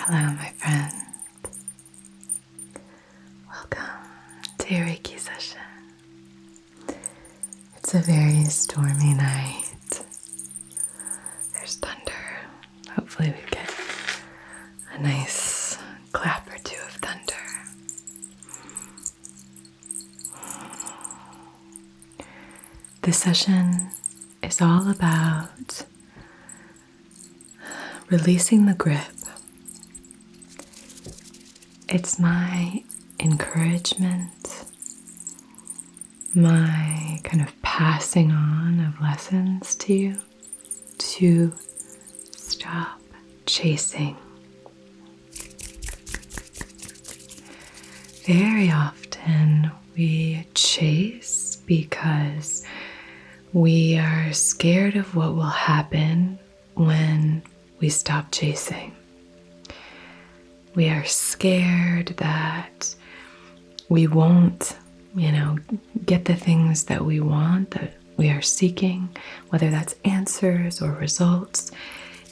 Hello, my friend. Welcome to your Reiki session. It's a very stormy night. There's thunder. Hopefully we get a nice clap or two of thunder. This session is all about releasing the grip. It's my encouragement, my kind of passing on of lessons to you to stop chasing. Very often we chase because we are scared of what will happen when we stop chasing. We are scared that we won't, get the things that we want, that we are seeking, whether that's answers or results,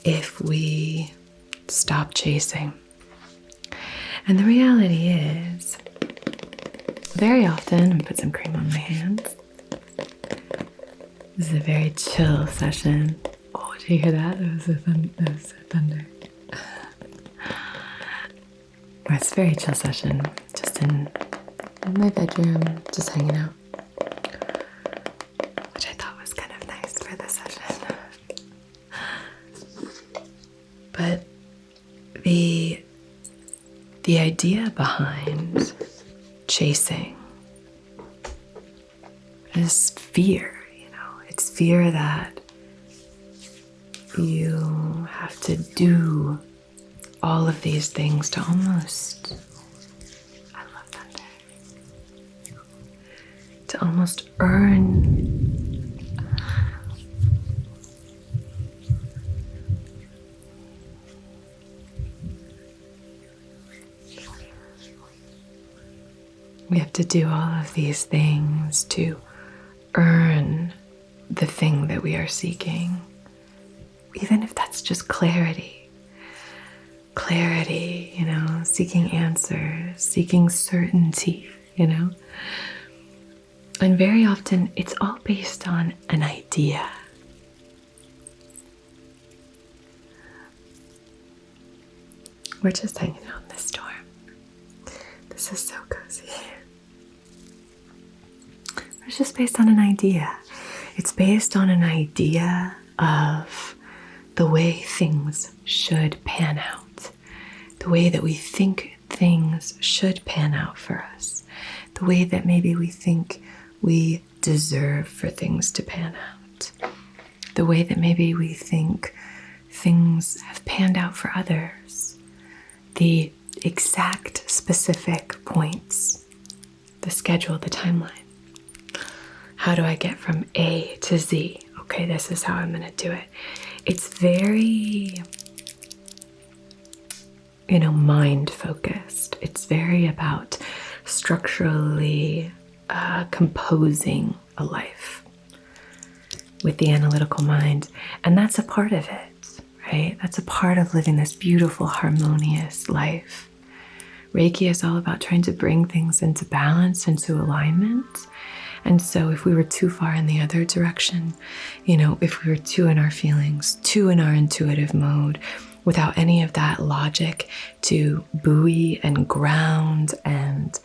if we stop chasing. And the reality is, very often, I'm gonna put some cream on my hands. This is a very chill session. Oh, did you hear that? That was thunder. It's a very chill session, just in my bedroom, just hanging out, which I thought was kind of nice for this session. But the idea behind chasing is fear. It's fear that you have to do all of these things to almost, I love thunder, to almost earn we have to do all of these things to earn the thing that we are seeking, even if that's just clarity, seeking answers, seeking certainty, And very often it's all based on an idea. We're just hanging out in the storm. This is so cozy. It's just based on an idea. It's based on an idea of the way things should pan out. The way that we think things should pan out for us. The way that maybe we think we deserve for things to pan out. The way that maybe we think things have panned out for others. The exact specific points. The schedule, the timeline. How do I get from A to Z? Okay, this is how I'm going to do it. It's very mind focused. It's very about structurally composing a life with the analytical mind. And that's a part of it, right? That's a part of living this beautiful, harmonious life. Reiki is all about trying to bring things into balance, into alignment. And so if we were too far in the other direction, if we were too in our feelings, too in our intuitive mode, without any of that logic to buoy and ground and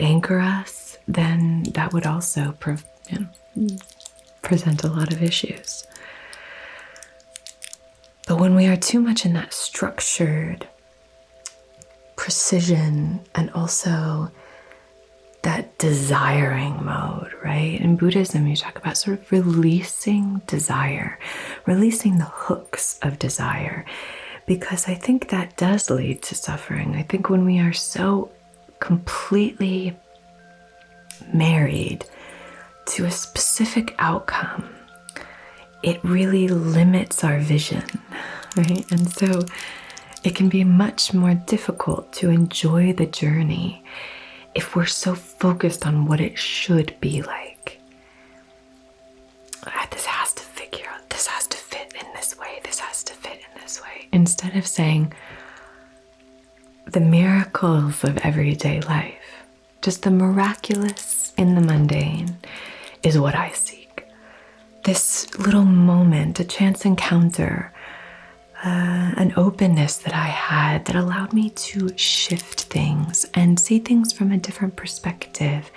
anchor us, then that would also present a lot of issues. But when we are too much in that structured precision and also that desiring mode, right? In Buddhism, you talk about sort of releasing desire, releasing the hooks of desire, because I think that does lead to suffering. I think when we are so completely married to a specific outcome, it really limits our vision, right? And so it can be much more difficult to enjoy the journey if we're so focused on what it should be like. This has to figure out, this has to fit in this way, this has to fit in this way. Instead of saying, the miracles of everyday life, just the miraculous in the mundane, is what I seek. This little moment, a chance encounter, an openness that I had that allowed me to shift things and see things from a different perspective.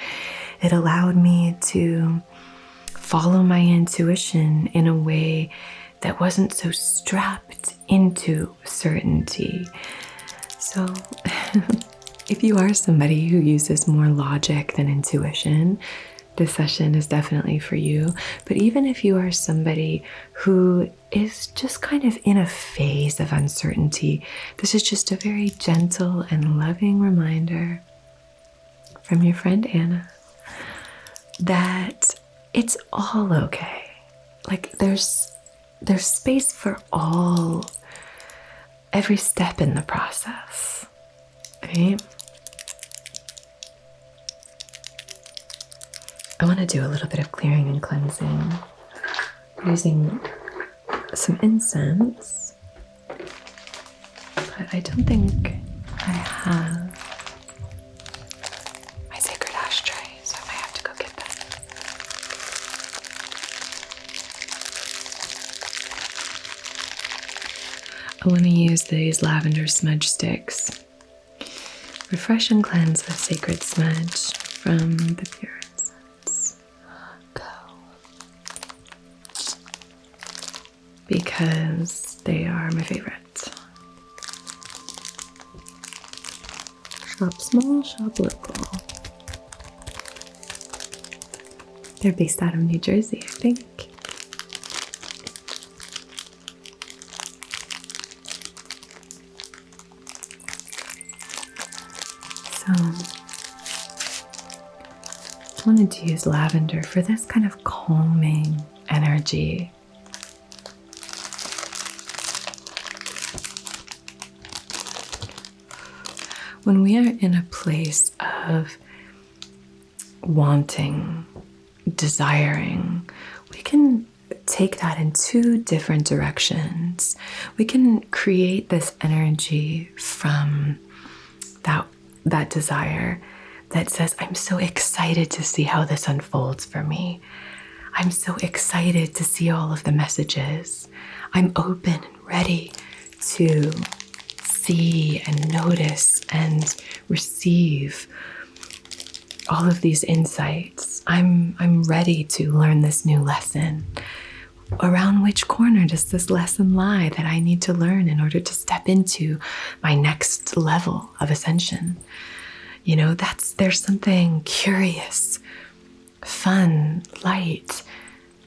It allowed me to follow my intuition in a way that wasn't so strapped into certainty. So if you are somebody who uses more logic than intuition, this session is definitely for you. But even if you are somebody who is just kind of in a phase of uncertainty, this is just a very gentle and loving reminder from your friend Anna that it's all okay. Like there's space for every step in the process, right? I want to do a little bit of clearing and cleansing using some incense, but I don't think I have my sacred ashtray, so I might have to go get that. I want to use these lavender smudge sticks. Refresh and cleanse the sacred smudge from the pure incense. Go. Because they are my favorite. Shop small, shop local. They're based out of New Jersey, I think. So, I wanted to use lavender for this kind of calming energy. When we are in a place of wanting, desiring, we can take that in two different directions. We can create this energy from that desire that says, I'm so excited to see how this unfolds for me. I'm so excited to see all of the messages. I'm open and ready to see and notice and receive all of these insights. I'm ready to learn this new lesson. Around which corner does this lesson lie that I need to learn in order to step into my next level of ascension? You know, there's something curious, fun, light,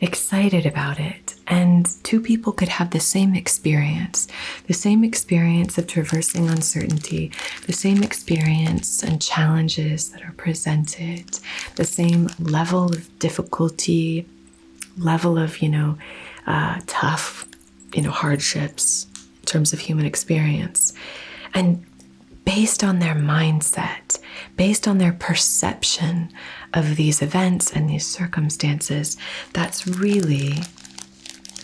excited about it. And two people could have the same experience of traversing uncertainty, the same experience and challenges that are presented, the same level of difficulty, level of, tough, hardships in terms of human experience. And based on their mindset, based on their perception of these events and these circumstances, that's really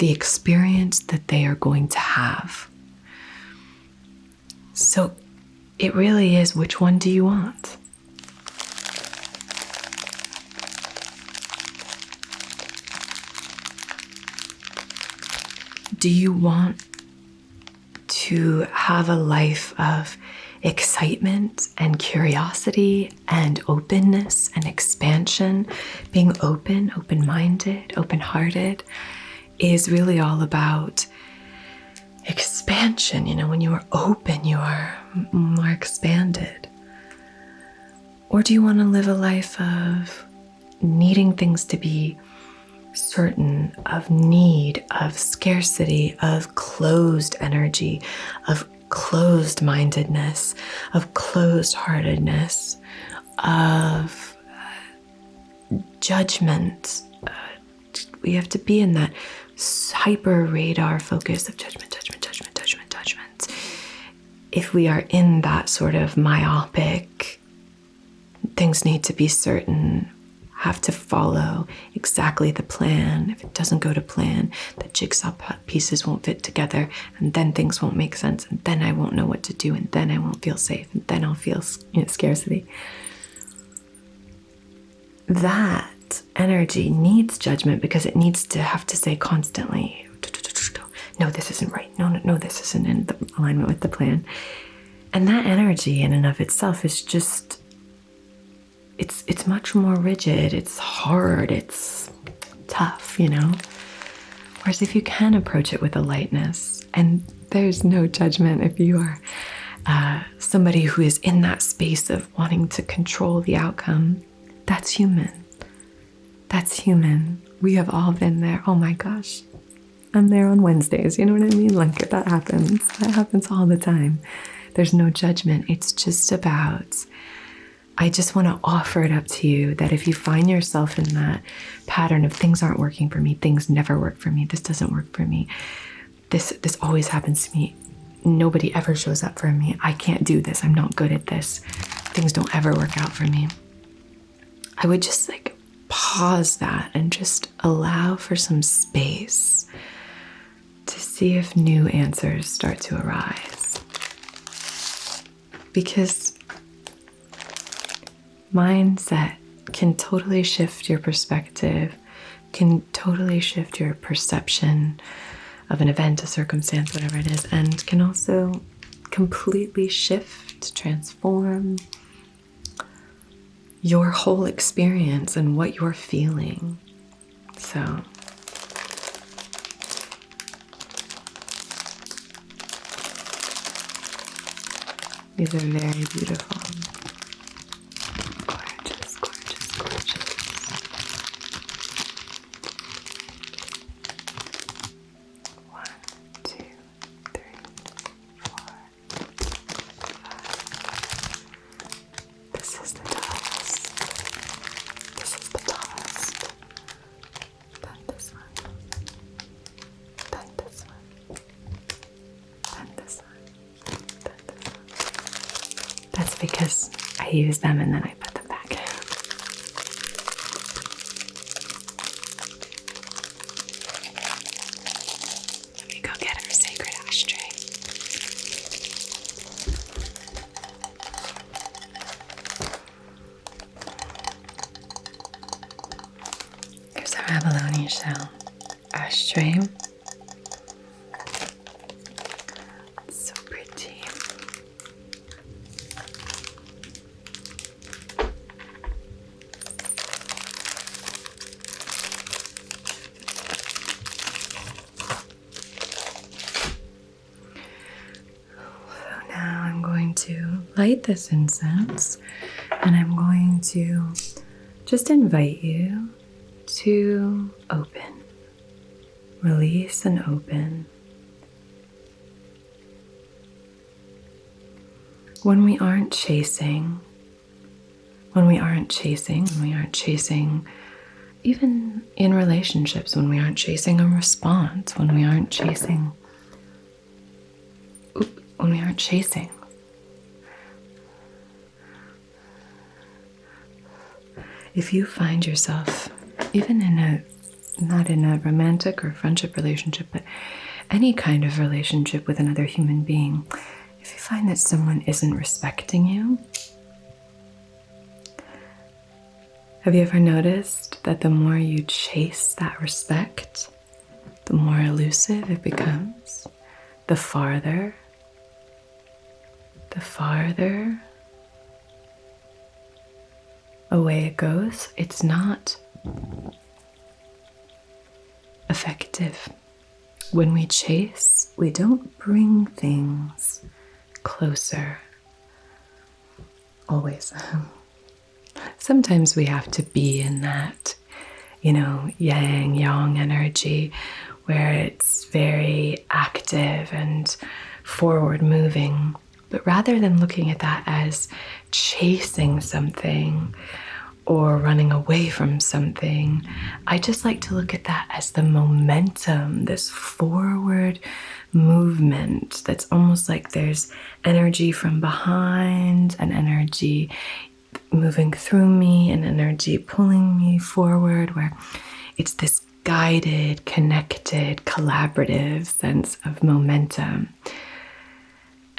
the experience that they are going to have. So it really is, which one do you want? Do you want to have a life of excitement and curiosity and openness and expansion? Being open, open-minded, open-hearted is really all about expansion. When you are open, you are more expanded. Or do you want to live a life of needing things to be certain, of need, of scarcity, of closed energy, of closed mindedness, of closed heartedness, of judgment? We have to be in that hyper radar focus of judgment. If we are in that sort of myopic, things need to be certain, have to follow exactly the plan. If it doesn't go to plan, the jigsaw pieces won't fit together, and then things won't make sense, and then I won't know what to do, and then I won't feel safe, and then I'll feel scarcity. That energy needs judgment because it needs to have to say constantly, no, this isn't right. No, this isn't in alignment with the plan. And that energy in and of itself is just, it's much more rigid. It's hard. It's tough, Whereas if you can approach it with a lightness, and there's no judgment if you are somebody who is in that space of wanting to control the outcome, that's human. That's human. We have all been there. Oh my gosh. I'm there on Wednesdays. You know what I mean? Like that happens. That happens all the time. There's no judgment. It's just about, I just want to offer it up to you that if you find yourself in that pattern of things aren't working for me, things never work for me, this doesn't work for me, this always happens to me, nobody ever shows up for me, I can't do this, I'm not good at this, things don't ever work out for me, I would just pause that and just allow for some space to see if new answers start to arise. Because mindset can totally shift your perspective, can totally shift your perception of an event, a circumstance, whatever it is, and can also completely shift, transform your whole experience and what you're feeling. So these are very beautiful. Gorgeous, gorgeous, gorgeous. One, two, three, four, five. This is the dust. This is the dust. Then this one. Then this one. Then this one. Then this one. That's because I use them and then I put them back in. Let me go get our sacred ashtray. Here's our abalone shell ashtray. It's so pretty. To light this incense, and I'm going to just invite you to open, release and open. When we aren't chasing, even in relationships, when we aren't chasing a response, when we aren't chasing. If you find yourself, even not in a romantic or friendship relationship, but any kind of relationship with another human being, if you find that someone isn't respecting you, have you ever noticed that the more you chase that respect, the more elusive it becomes? The farther away it goes, it's not effective. When we chase, we don't bring things closer. Always. Sometimes we have to be in that, yang energy where it's very active and forward moving. But rather than looking at that as chasing something or running away from something, I just like to look at that as the momentum, this forward movement that's almost like there's energy from behind and energy moving through me and energy pulling me forward, where it's this guided, connected, collaborative sense of momentum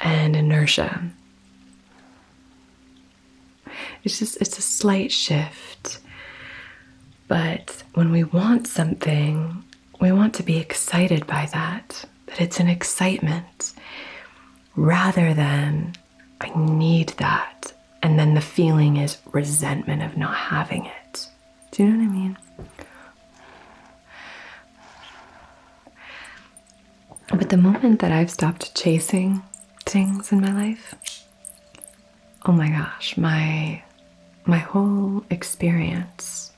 and inertia. It's a slight shift. But when we want something, we want to be excited by that it's an excitement rather than I need that. And then the feeling is resentment of not having it. Do you know what I mean? But the moment that I've stopped chasing things in my life, oh my gosh, my whole experience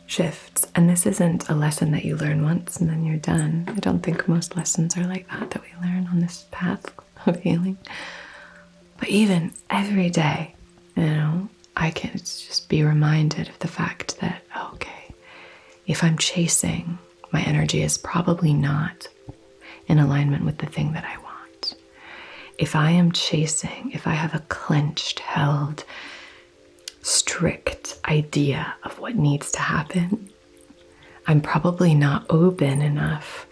shifts. And this isn't a lesson that you learn once and then you're done. I don't think most lessons are like that we learn on this path of healing. But even every day, I can just be reminded of the fact that, okay, if I'm chasing, my energy is probably not in alignment with the thing that I want. If I am chasing, if I have a clenched, held, strict idea of what needs to happen, I'm probably not open enough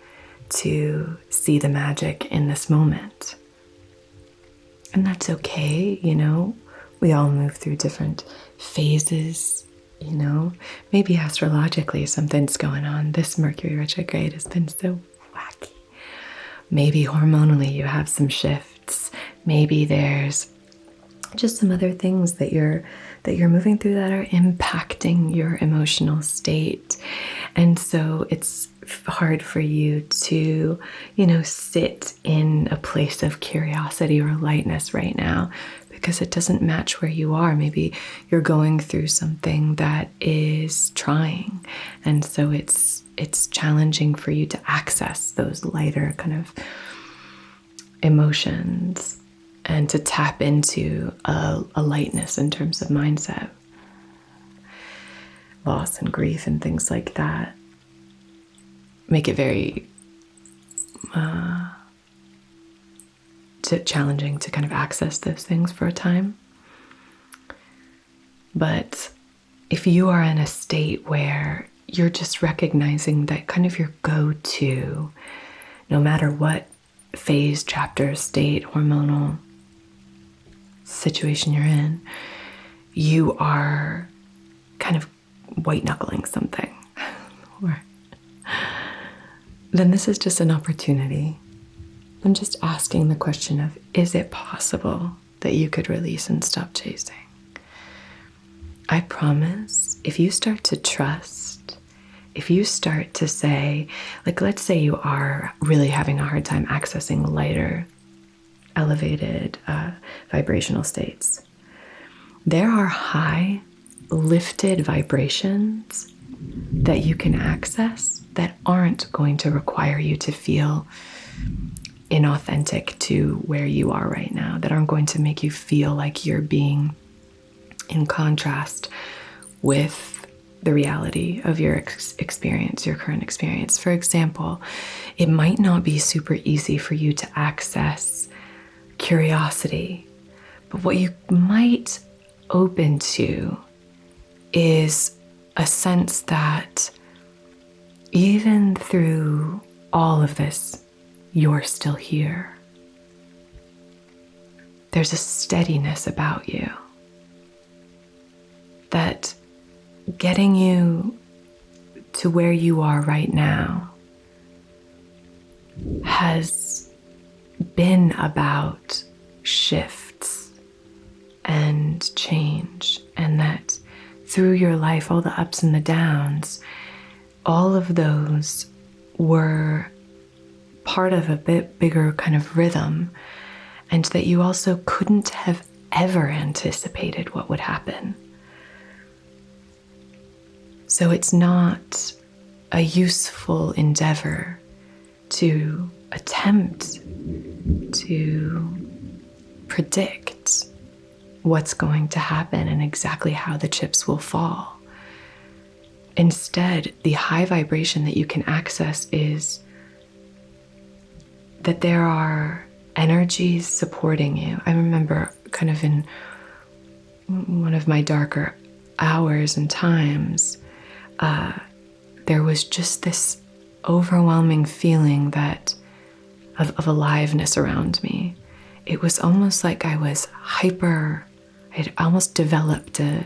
to see the magic in this moment. And that's okay, we all move through different phases, maybe astrologically something's going on. This Mercury retrograde has been so wacky. Maybe hormonally you have some shifts. Maybe there's just some other things that you're moving through that are impacting your emotional state. And so it's hard for you to, sit in a place of curiosity or lightness right now because it doesn't match where you are. Maybe you're going through something that is trying. And so it's challenging for you to access those lighter kind of emotions and to tap into a lightness in terms of mindset. Loss and grief and things like that make it very challenging to kind of access those things for a time. But if you are in a state where you're just recognizing that kind of your go-to, no matter what phase, chapter, state, hormonal situation you're in, you are kind of white knuckling something, then this is just an opportunity. I'm just asking the question of, is it possible that you could release and stop chasing? I promise, if you start to trust, if you start to say, like, let's say you are really having a hard time accessing lighter, elevated vibrational states. There are high, lifted vibrations that you can access that aren't going to require you to feel inauthentic to where you are right now, that aren't going to make you feel like you're being in contrast with the reality of your experience, your current experience. For example, it might not be super easy for you to access curiosity, but what you might open to is a sense that even through all of this, you're still here. There's a steadiness about you that getting you to where you are right now has been about shifts and change, and that through your life, all the ups and the downs, all of those were part of a bit bigger kind of rhythm, and that you also couldn't have ever anticipated what would happen. So it's not a useful endeavor to attempt to predict what's going to happen and exactly how the chips will fall. Instead, the high vibration that you can access is that there are energies supporting you. I remember kind of in one of my darker hours and times, there was just this overwhelming feeling of aliveness around me. It was almost like I was I had almost developed a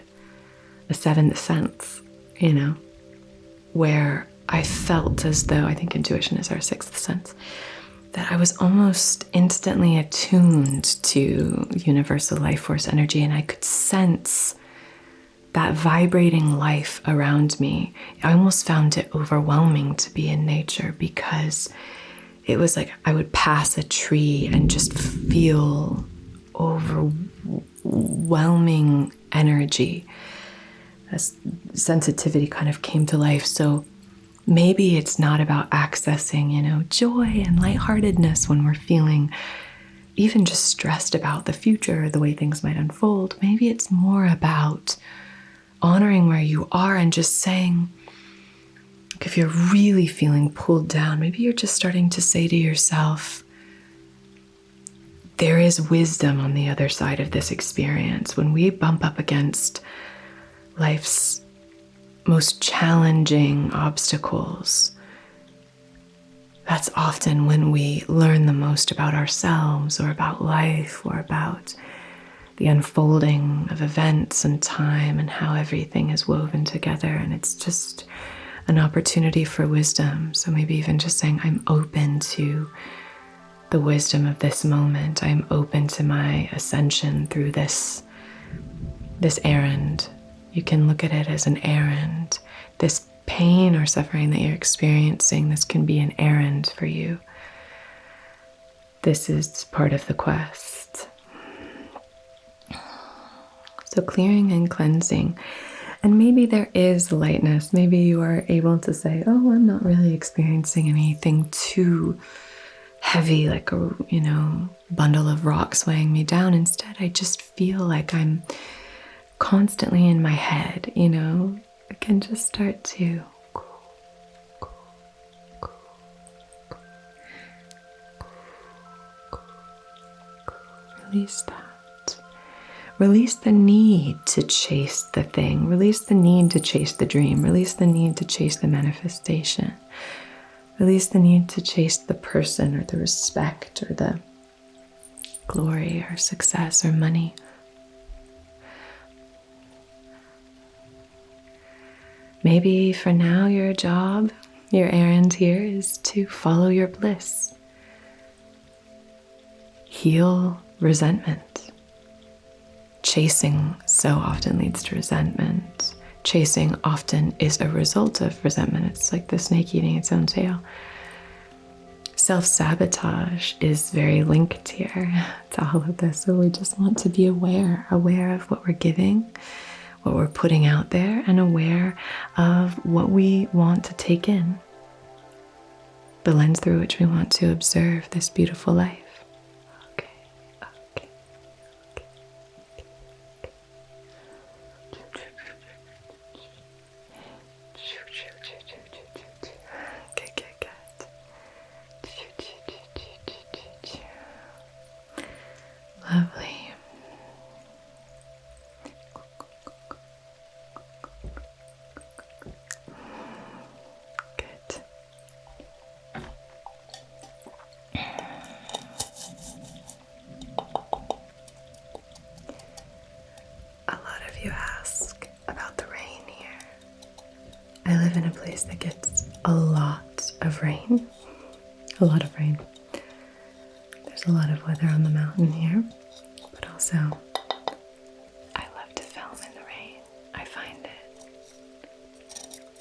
seventh sense, where I felt as though, I think intuition is our sixth sense, that I was almost instantly attuned to universal life force energy, and I could sense that vibrating life around me. I almost found it overwhelming to be in nature, because it was like I would pass a tree and just feel overwhelming energy. As sensitivity kind of came to life. So maybe it's not about accessing, joy and lightheartedness when we're feeling even just stressed about the future, the way things might unfold. Maybe it's more about honoring where you are and just saying, if you're really feeling pulled down, maybe you're just starting to say to yourself, there is wisdom on the other side of this experience. When we bump up against life's most challenging obstacles, that's often when we learn the most about ourselves or about life or about the unfolding of events and time and how everything is woven together. And it's just an opportunity for wisdom. So maybe even just saying, I'm open to the wisdom of this moment. I'm open to my ascension through this errand. You can look at it as an errand. This pain or suffering that you're experiencing, this can be an errand for you. This is part of the quest. So clearing and cleansing. And maybe there is lightness. Maybe you are able to say, oh, I'm not really experiencing anything too heavy, like a, bundle of rocks weighing me down. Instead, I just feel like I'm constantly in my head, I can just start to release that. Release the need to chase the thing. Release the need to chase the dream. Release the need to chase the manifestation. Release the need to chase the person or the respect or the glory or success or money. Maybe for now your job, your errand here is to follow your bliss. Heal resentment. Chasing so often leads to resentment. Chasing often is a result of resentment. It's like the snake eating its own tail. Self-sabotage is very linked here to all of this. So we just want to be aware of what we're giving, what we're putting out there, and aware of what we want to take in, the lens through which we want to observe this beautiful life. Okay. Lovely. I live in a place that gets a lot of rain. A lot of rain. There's a lot of weather on the mountain here, but also I love to film in the rain. I find it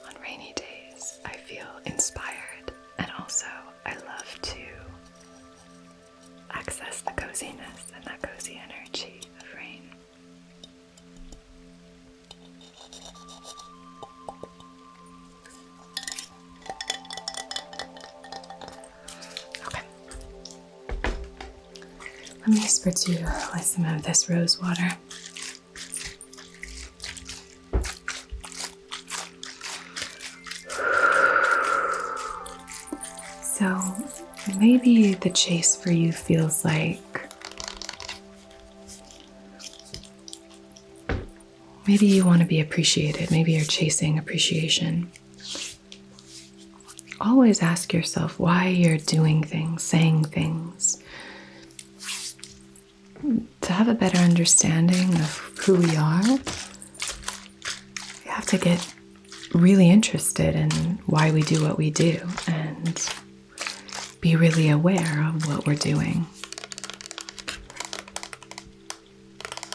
on rainy days I feel inspired, and also I love to access the coziness and that cozy energy of rain. Let me spritz you with some of this rose water. So maybe the chase for you feels like Maybe you want to be appreciated. Maybe you're chasing appreciation. Always ask yourself why you're doing things, saying things. To have a better understanding of who we are, you have to get really interested in why we do what we do and be really aware of what we're doing.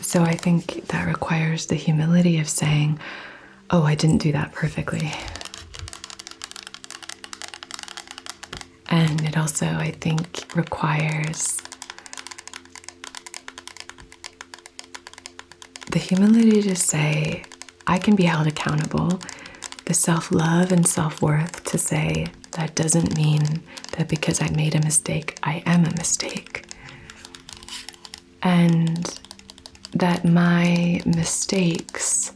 So I think that requires the humility of saying, oh, I didn't do that perfectly. And it also, I think, requires the humility to say, I can be held accountable. The self-love and self-worth to say, that doesn't mean that because I made a mistake, I am a mistake. And that my mistakes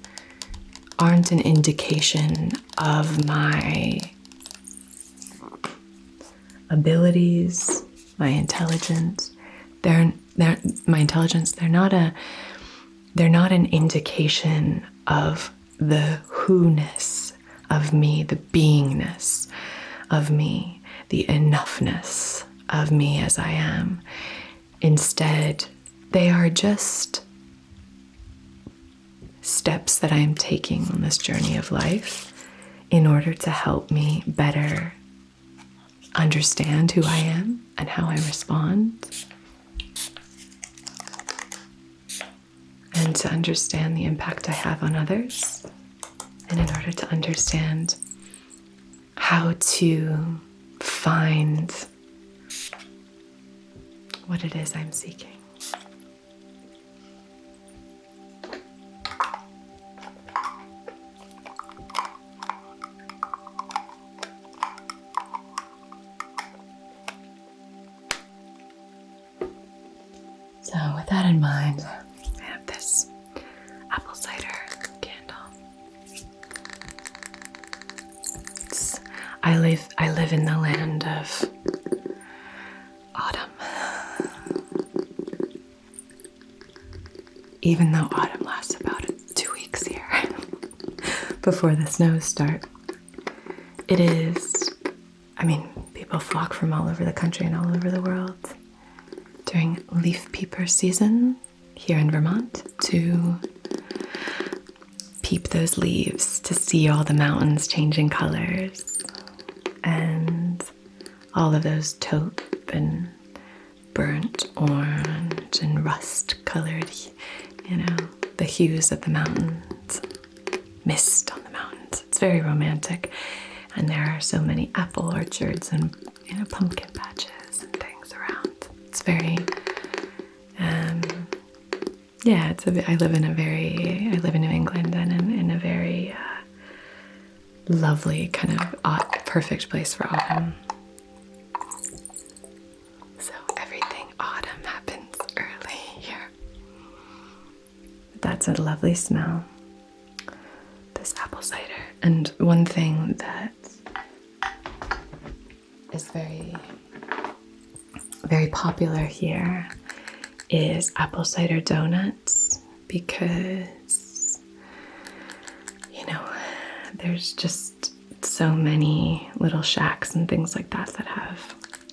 aren't an indication of my abilities, my intelligence. They're not an indication of the who-ness of me, the beingness of me, the enoughness of me as I am. Instead, they are just steps that I am taking on this journey of life in order to help me better understand who I am and how I respond, and to understand the impact I have on others, and in order to understand how to find what it is I'm seeking. So with that in mind, I have this apple cider candle. I live in the land of autumn. Even though autumn lasts about 2 weeks here before the snows start. It is, people flock from all over the country and all over the world during leaf peeper season here in Vermont to peep those leaves, to see all the mountains changing colors and all of those taupe and burnt orange and rust colored, the hues of the mountains, mist on the mountains. It's very romantic. And there are so many apple orchards and pumpkin patches and things around. It's very, I live in New England and in a very lovely kind of perfect place for autumn. So everything autumn happens early here. That's a lovely smell, this apple cider. And one thing that is very, very popular here is apple cider donuts, because there's just so many little shacks and things like that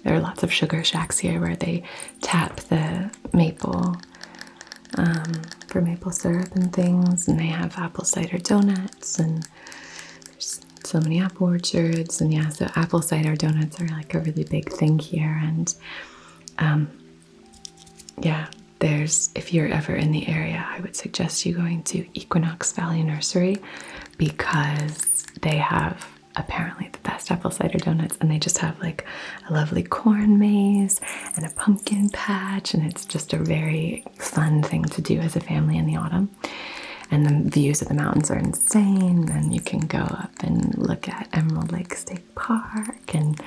there are lots of sugar shacks here where they tap the maple for maple syrup and things, and they have apple cider donuts, and there's so many apple orchards, and so apple cider donuts are like a really big thing here. And if you're ever in the area, I would suggest you going to Equinox Valley Nursery, because they have apparently the best apple cider donuts, and they just have like a lovely corn maze and a pumpkin patch, and it's just a very fun thing to do as a family in the autumn. And the views of the mountains are insane, and you can go up and look at Emerald Lake State Park and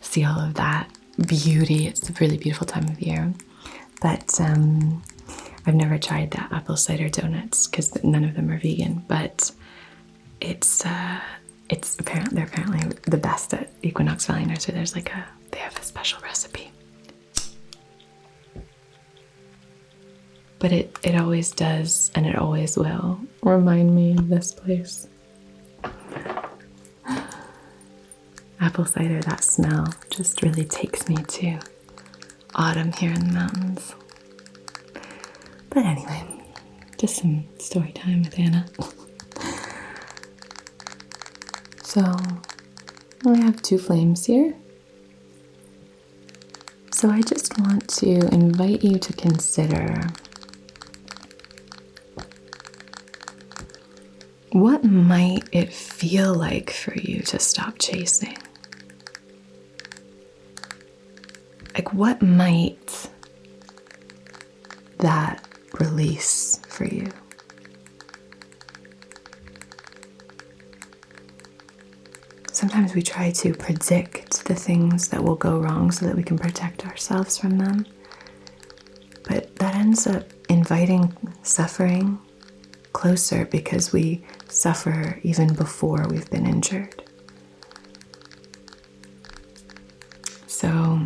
see all of that beauty. It's a really beautiful time of year. But I've never tried the apple cider donuts because none of them are vegan, but they're apparently the best at Equinox Valley Nursery. They have a special recipe. But it always does, and it always will remind me of this place. Apple cider, that smell just really takes me to autumn here in the mountains. But anyway, just some story time with Anna. So, we have 2 flames here. So I just want to invite you to consider what might it feel like for you to stop chasing? Like, what might that release for you? Sometimes we try to predict the things that will go wrong so that we can protect ourselves from them. But that ends up inviting suffering closer because we suffer even before we've been injured. So,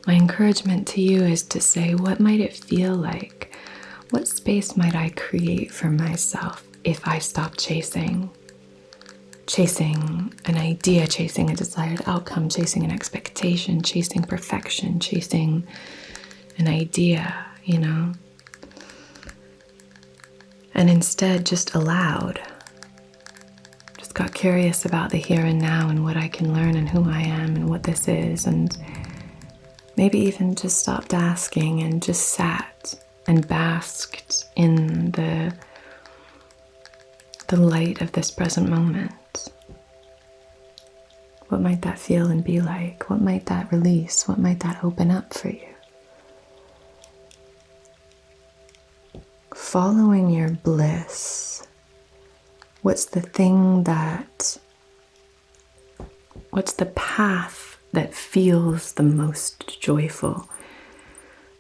my encouragement to you is to say, what might it feel like? What space might I create for myself if I stop chasing? Chasing an idea, chasing a desired outcome, chasing an expectation, chasing perfection, chasing an idea, And instead just allowed. Just got curious about the here and now and what I can learn and who I am and what this is, and maybe even just stopped asking and just sat and basked in the light of this present moment. What might that feel and be like? What might that release? What might that open up for you? Following your bliss. What's the path that feels the most joyful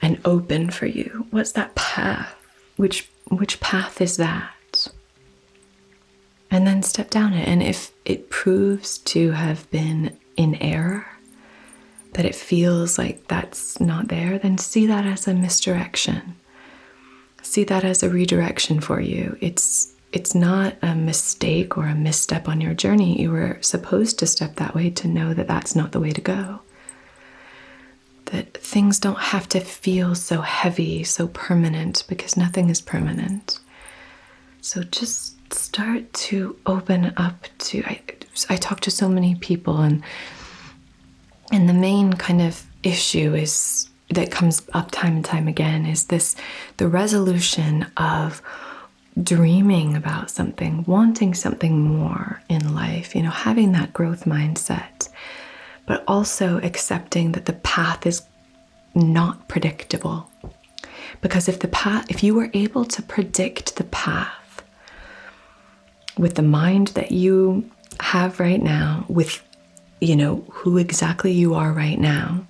and open for you? What's that path? Which path is that? And then step down it. And if it proves to have been in error, that it feels like that's not there, then see that as a misdirection. See that as a redirection for you. It's not a mistake or a misstep on your journey. You were supposed to step that way to know that that's not the way to go. That things don't have to feel so heavy, so permanent, because nothing is permanent. So just start to open up to, I talk to so many people, and the main kind of issue is that comes up time and time again is the resolution of dreaming about something, wanting something more in life, having that growth mindset, but also accepting that the path is not predictable. Because if you were able to predict the path with the mind that you have right now, with, who exactly you are right now,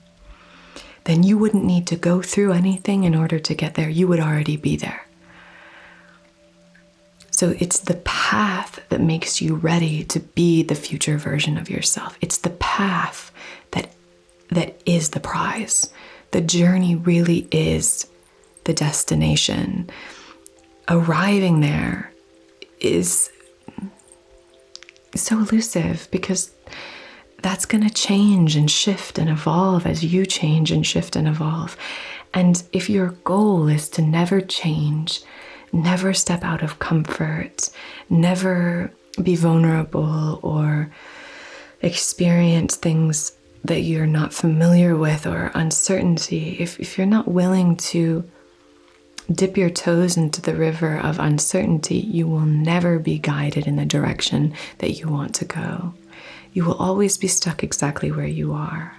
then you wouldn't need to go through anything in order to get there. You would already be there. So it's the path that makes you ready to be the future version of yourself. It's the path that is the prize. The journey really is the destination. Arriving there is so elusive because that's going to change and shift and evolve as you change and shift and evolve. And if your goal is to never change, never step out of comfort, never be vulnerable or experience things that you're not familiar with or uncertainty, if you're not willing to dip your toes into the river of uncertainty, you will never be guided in the direction that you want to go. You will always be stuck exactly where you are.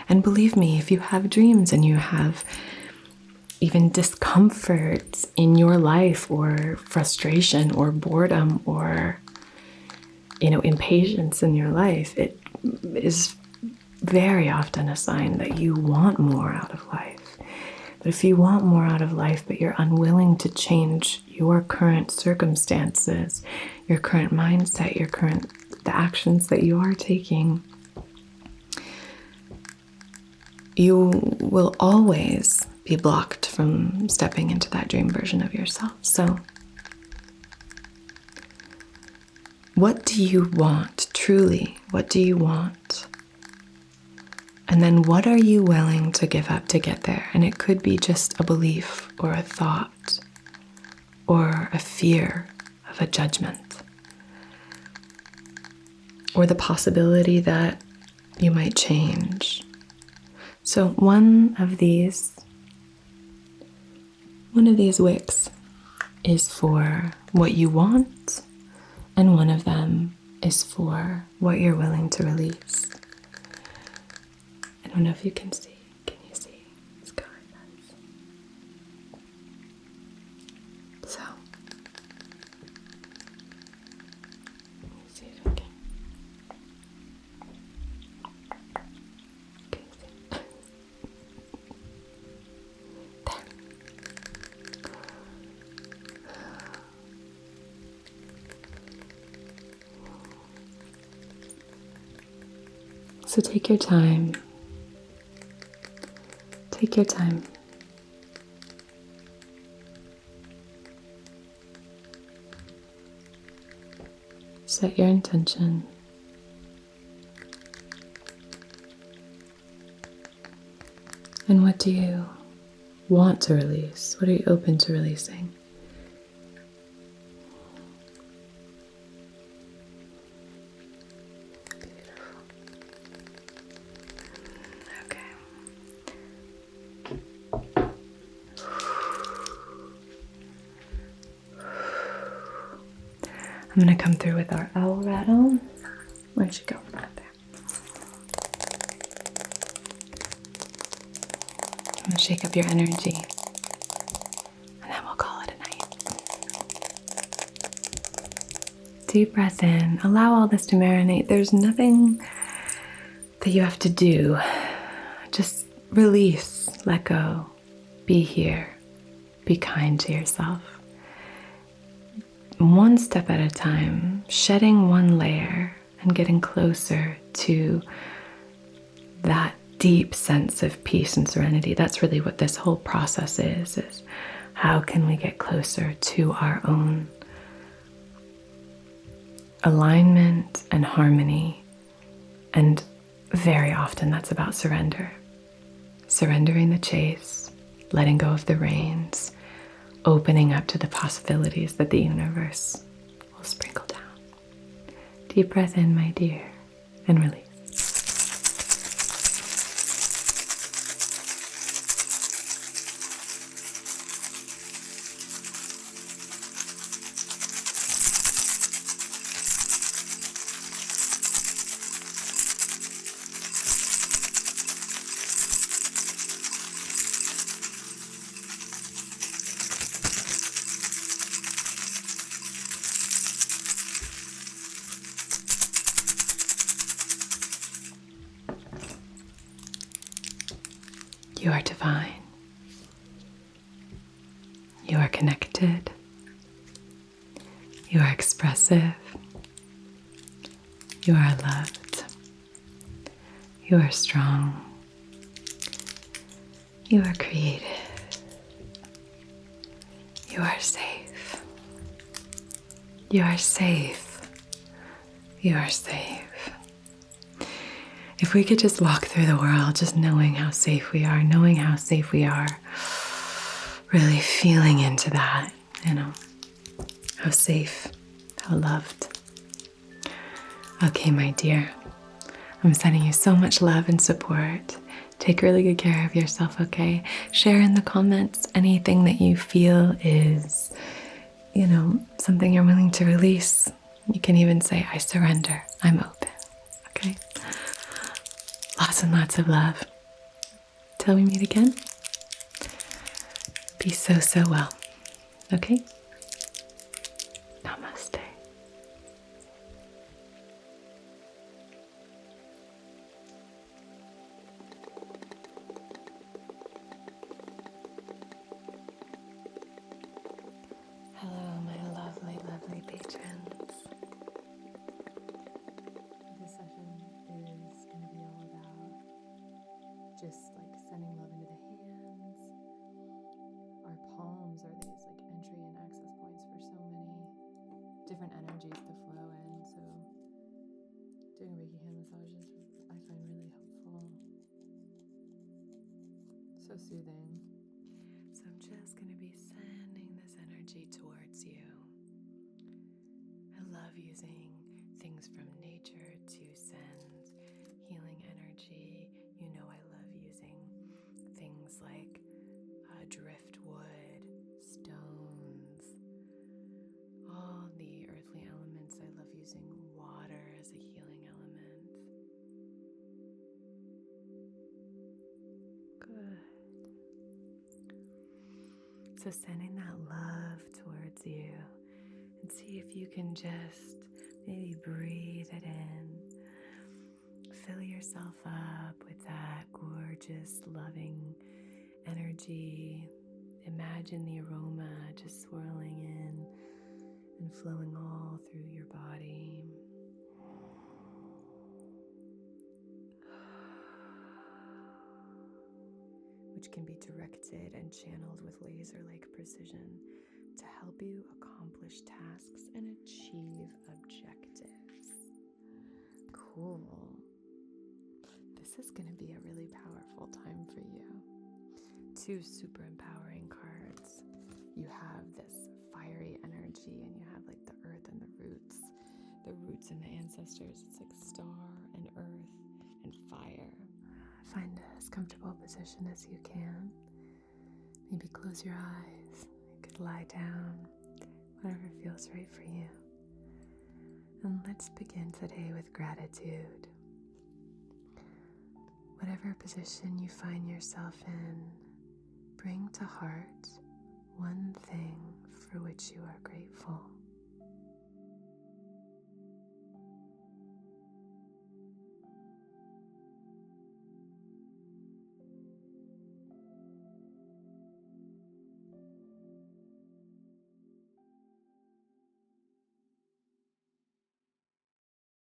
And believe me, if you have dreams and you have even discomfort in your life or frustration or boredom or, impatience in your life, it is very often a sign that you want more out of life. But if you want more out of life, but you're unwilling to change your current circumstances, your current mindset, the actions that you are taking, you will always be blocked from stepping into that dream version of yourself. So, what do you want? Truly, what do you want? And then what are you willing to give up to get there? And it could be just a belief or a thought or a fear of a judgment, or the possibility that you might change. So one of these wicks is for what you want, and one of them is for what you're willing to release. I don't know if you can see. Can you see? Let's go like that. So, let me see if I can. Can you see? There. So take your time. Take your time. Set your intention. And what do you want to release? What are you open to releasing? I'm going to come through with our owl rattle. Where'd you go? Right there. I'm going to shake up your energy, and then we'll call it a night. Deep breath in. Allow all this to marinate. There's nothing that you have to do. Just release, let go, be here, be kind to yourself. One step at a time, shedding one layer and getting closer to that deep sense of peace and serenity. That's really what this whole process is how can we get closer to our own alignment and harmony. And very often that's about surrender. Surrendering the chase, letting go of the reins, opening up to the possibilities that the universe will sprinkle down. Deep breath in, my dear, and release. You are divine. You are connected. You are expressive. You are loved. You are strong. You are creative. You are safe. You are safe. You are safe. If we could just walk through the world just knowing how safe we are, really feeling into that, how safe, how loved. Okay, my dear, I'm sending you so much love and support. Take really good care of yourself, okay? Share in the comments anything that you feel is, something you're willing to release. You can even say, I surrender, I'm open, okay? Lots and lots of love. Till we meet again, be so, so well, okay? Namaste. Hello, my lovely, lovely patrons. This session is going to be all about just like sending love into the hands, different energies to flow in. So doing Reiki hand massages I find really helpful. So soothing. So I'm just going to be sending this energy towards you. I love using things from nature to send healing energy. You know, I love using things like driftwood, stones, all the earthly elements. I love using water as a healing element. Good. So sending that love towards you, and see if you can just maybe breathe it in. Fill yourself up with that gorgeous, loving energy. Imagine the aroma just swirling in and flowing all through your body. Which can be directed and channeled with laser-like precision to help you accomplish tasks and achieve objectives. Cool. This is going to be a really powerful time for you. 2 super empowering cards. You have this fiery energy, and you have like the earth and the roots and the ancestors. It's like star and earth and fire. Find as comfortable a position as you can. Maybe close your eyes. You could lie down, whatever feels right for you. And let's begin today with gratitude. Whatever position you find yourself in, bring to heart one thing for which you are grateful.